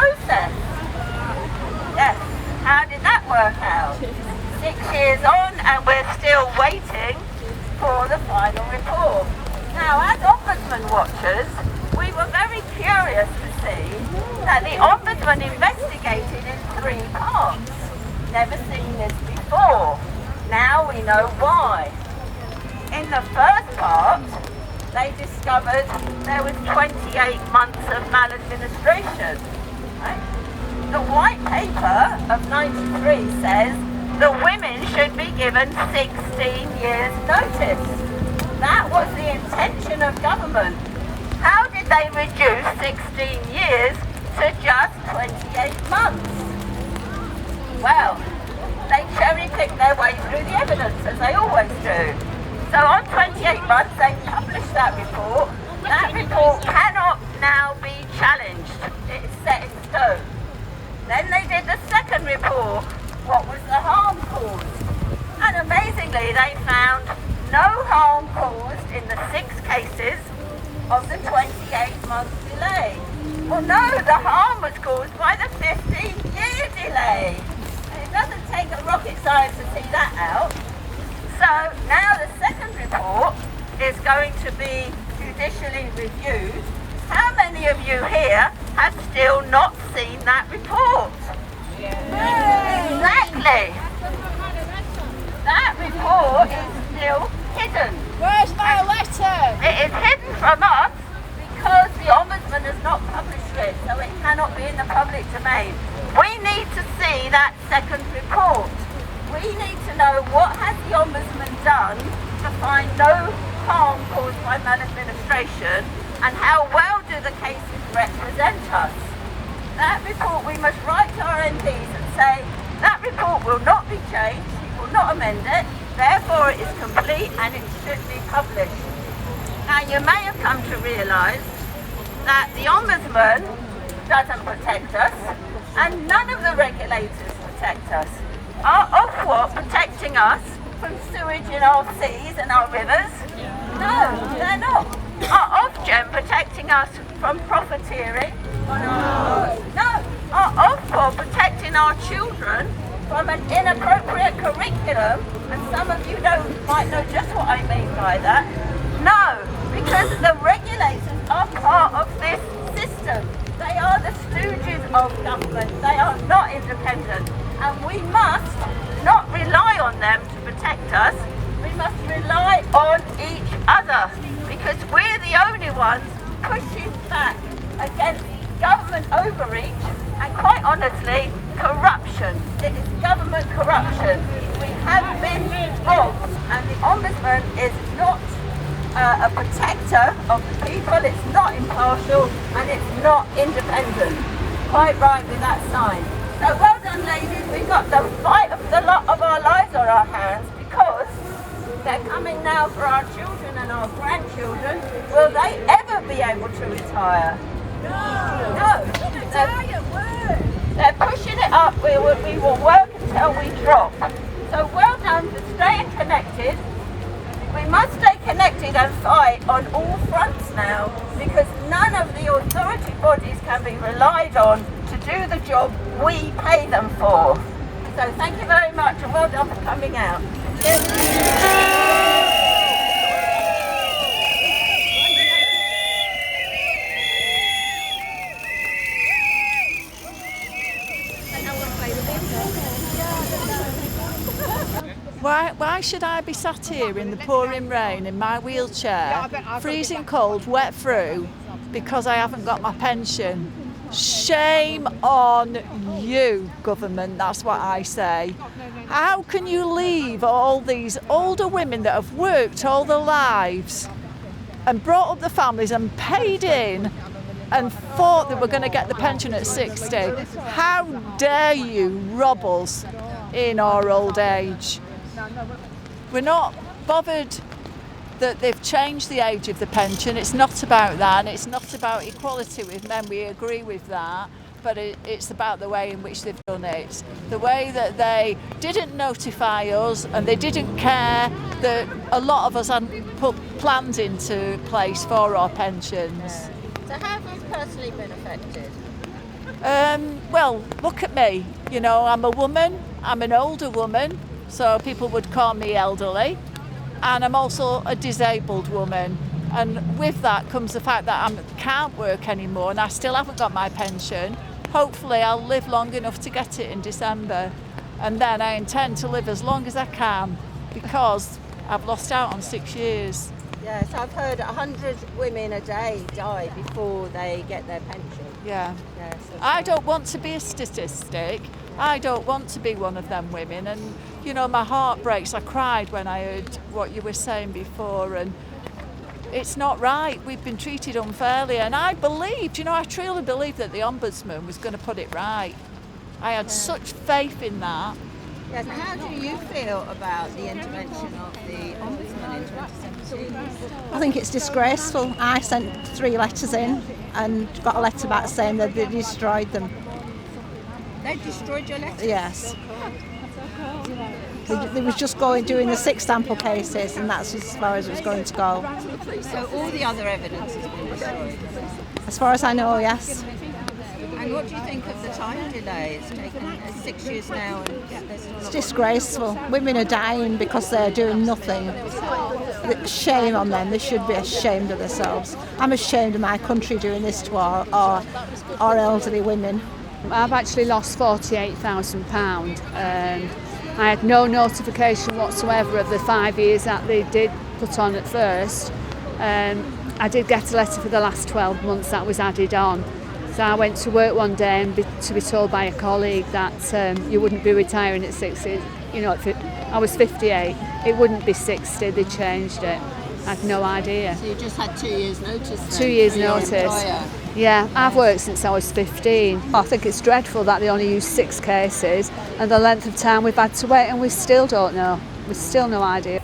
process. Yes, how did that work out? 6 years on and we're still waiting for the final report. Now, as Ombudsman watchers, we were very curious to see that the Ombudsman investigated in 3 parts. Never seen this before. Now we know why. In the first part, they discovered there was 28 months of maladministration. Right? The white paper of 93 says the women should be given 16 years notice. That was the intention of government. How did they reduce 16 years to just 28 months? Well, they cherry-picked their way through the evidence, as they always do. So on 28 months, they published that report. That report cannot now be challenged. It's set in stone. Then they did the second report. What was the harm caused? And amazingly, they found no harm caused in the 6 cases of the 28-month delay. Well, no, the harm was caused by the 15-year delay. And it doesn't take a rocket science to see that out. So now the second report is going to be judicially reviewed. How many of you here have still not seen that report? Yeah. Exactly. That report is still hidden. Where's my letter? It is hidden from us because the Ombudsman has not published it, so it cannot be in the public domain. We need to see that second report. We need to know what has the Ombudsman done to find no harm caused by maladministration, and how well do the cases represent us. That report, we must write to our MPs and say, that report will not be changed, we will not amend it, therefore it is complete and it should be published. Now you may have come to realise that the Ombudsman doesn't protect us, and none of the regulators protect us. Are Ofwat protecting us from sewage in our seas and our rivers? No, they're not. Are Ofgem protecting us from profiteering? No. Are Ofwat protecting our children from an inappropriate curriculum? And some of you might know just what I mean by that. No, because the regulators are part of this system. They are the stooges of government. They are not independent. And we must not rely on them to protect us. We must rely on each other, because we're the only ones pushing back against government overreach and, quite honestly, corruption. It is government corruption. We have been robbed, and the Ombudsman is not a protector of the people, it's not impartial, and it's not independent. Quite right with that sign. So well done, ladies. We've got the fight of the lot of our lives on our hands, because they're coming now for our children and our grandchildren. Will they ever be able to retire? No. They're pushing it up. We will work until we drop. So well done for staying connected. We must stay connected and fight on all fronts now, because none of the authority bodies can be relied on to do the job we pay them for. So thank you very much, and well done for coming out. Why should I be sat here in the pouring rain in my wheelchair, freezing cold, wet through, because I haven't got my pension? Shame on you, government, that's what I say. How can you leave all these older women that have worked all their lives and brought up the families and paid in and thought that we're going to get the pension at 60? How dare you rob us in our old age? We're not bothered that they've changed the age of the pension. It's not about that, and it's not about equality with men. We agree with that, but it's about the way in which they've done it. The way that they didn't notify us, and they didn't care that a lot of us hadn't put plans into place for our pensions. So how have you personally been affected? Well, look at me. You know, I'm a woman. I'm an older woman, so people would call me elderly. And I'm also a disabled woman. And with that comes the fact that I can't work anymore and I still haven't got my pension. Hopefully I'll live long enough to get it in December. And then I intend to live as long as I can because I've lost out on 6 years. Yes, I've heard 100 women a day die before they get their pension. Yeah. Yes, I don't want to be a statistic. I don't want to be one of them women. And, you know, my heart breaks. I cried when I heard what you were saying before. And it's not right. We've been treated unfairly. And I believed, you know, I truly believed that the Ombudsman was going to put it right. I had such faith in that. Yes, how do you feel about the intervention of the Ombudsman in 2017? I think it's disgraceful. I sent 3 letters in and got a letter back saying that they destroyed them. They destroyed your letters? Yes. They was just doing the 6 sample cases and that's as far as it was going to go. So all the other evidence has been destroyed? As far as I know, yes. And what do you think of the time delay? It's taken 6 years now and there's still It's not... disgraceful. Women are dying because they're doing nothing. Shame on them. They should be ashamed of themselves. I'm ashamed of my country doing this to our elderly women. I've actually lost £48,000. I had no notification whatsoever of the 5 years that they did put on at first. I did get a letter for the last 12 months that was added on. So I went to work one day and to be told by a colleague that you wouldn't be retiring at 60. You know, I was 58. It wouldn't be 60. They changed it. I had no idea. So you just had 2 years' notice then? 2 years' for your notice. employer? Yeah, I've worked since I was 15. I think it's dreadful that they only use 6 cases and the length of time we've had to wait and we still don't know. We've still no idea.